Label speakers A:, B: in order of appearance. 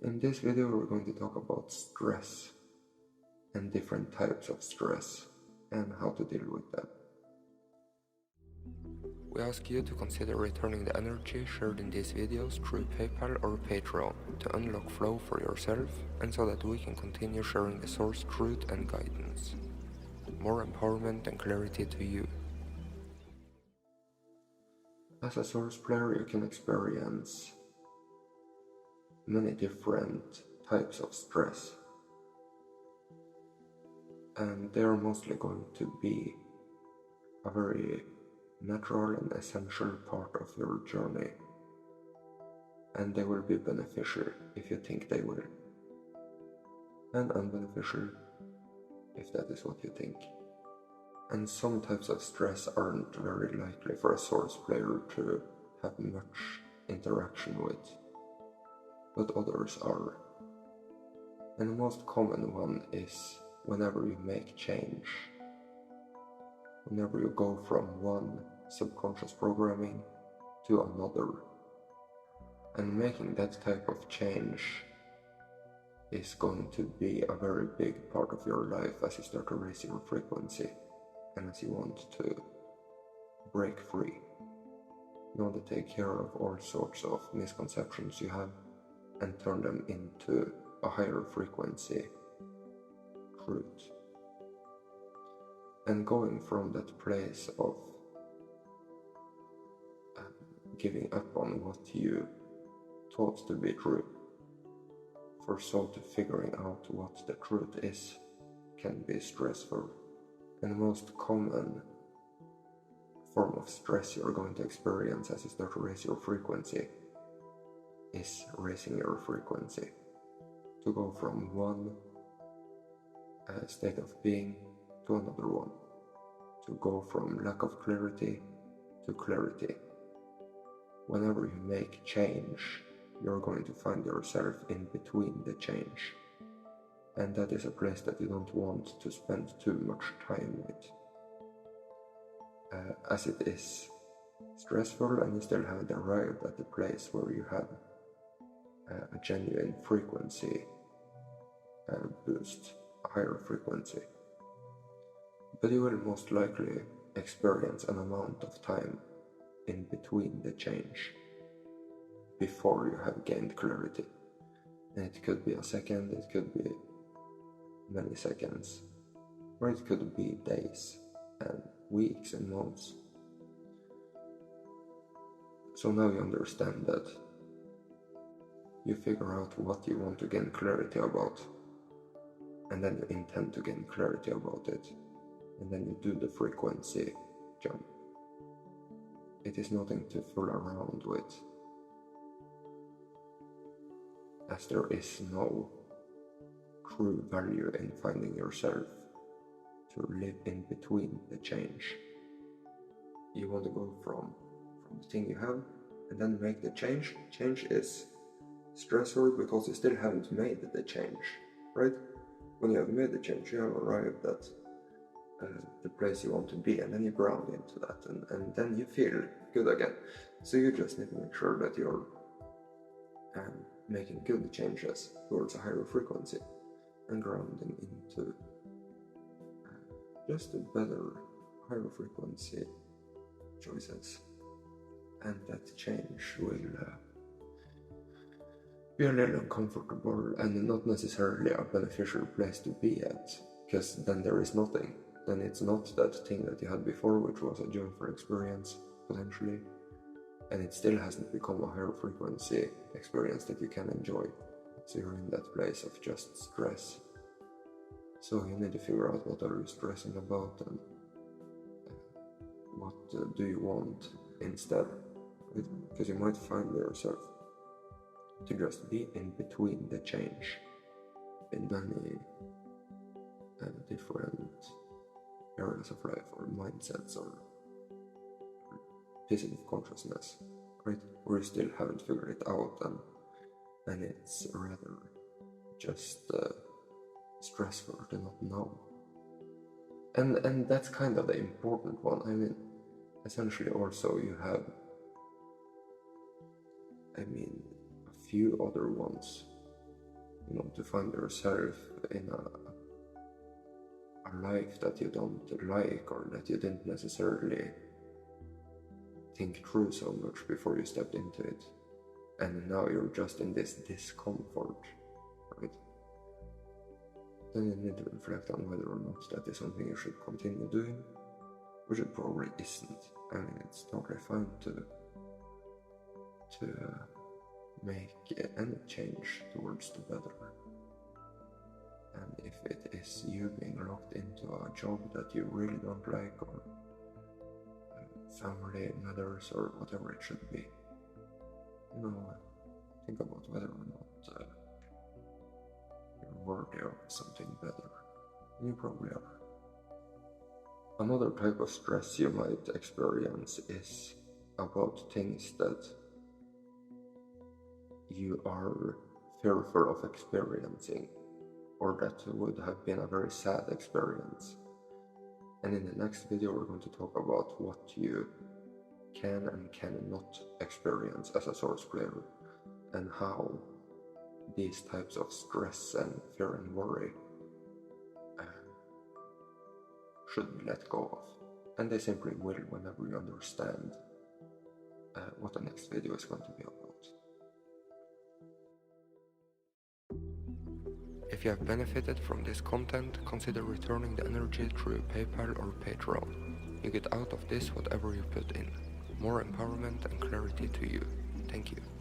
A: In this video we're going to talk about stress and different types of stress and how to deal with them. We ask you to consider returning the energy shared in these videos through PayPal or Patreon to unlock flow for yourself and so that we can continue sharing the source truth and guidance. More empowerment and clarity to you. As a source player, you can experience many different types of stress, and they are mostly going to be a very natural and essential part of your journey, and they will be beneficial if you think they will, and unbeneficial if that is what you think. And some types of stress aren't very likely for a source player to have much interaction with, but others are. And the most common one is whenever you make change. Whenever you go from one subconscious programming to another. And making that type of change is going to be a very big part of your life as you start to raise your frequency and as you want to break free. You want to take care of all sorts of misconceptions you have and turn them into a higher frequency truth. And going from that place of giving up on what you thought to be true for so to figuring out what the truth is can be stressful. And the most common form of stress you're going to experience as you start to raise your frequency is raising your frequency. To go from one state of being to another one. To go from lack of clarity to clarity. Whenever you make change, you're going to find yourself in between the change. And that is a place that you don't want to spend too much time with. As it is stressful and you still haven't arrived at the place where you have a genuine frequency boost, a higher frequency. But you will most likely experience an amount of time in between the change before you have gained clarity. And it could be a second, it could be many seconds, or it could be days and weeks and months. So now you understand that you figure out what you want to gain clarity about, and then you intend to gain clarity about it, and then you do the frequency jump. It is nothing to fool around with, as there is no true value in finding yourself to live in between the change. You want to go from the thing you have and then make the change. Change is stressful because you still haven't made the change, right? When you have made the change, you have arrived at the place you want to be, and then you ground into that, and then you feel good again. So you just need to make sure that you're making good changes towards a higher frequency and grounding into just a better, higher frequency choices. And that change will be a little uncomfortable and not necessarily a beneficial place to be at, because then there is nothing. Then it's not that thing that you had before, which was a joyful experience, potentially, and it still hasn't become a higher frequency experience that you can enjoy. So you're in that place of just stress. So you need to figure out what are you stressing about and what do you want instead. Because you might find yourself to just be in between the change in many different areas of life or mindsets or pieces of consciousness, right? Where you still haven't figured it out, and it's rather just stressful to not know. And that's kind of the important one. I mean, essentially also you have a few other ones to find yourself in a life that you don't like, or that you didn't necessarily think through so much before you stepped into it, and now you're just in this discomfort, right? Then you need to reflect on whether or not that is something you should continue doing, which it probably isn't. I mean, it's totally fine to make any change towards the better. And if it is you being locked into a job that you really don't like, or family matters, or whatever it should be, think about whether or not you're worthy of something better. And you probably are. Another type of stress you might experience is about things that you are fearful of experiencing, or that would have been a very sad experience. And in the next video we're going to talk about what you can and cannot experience as a Source player, and how these types of stress and fear and worry should be let go of. And they simply will whenever you understand what the next video is going to be about. If you have benefited from this content, consider returning the energy through PayPal or Patreon. You get out of this whatever you put in. More empowerment and clarity to you. Thank you.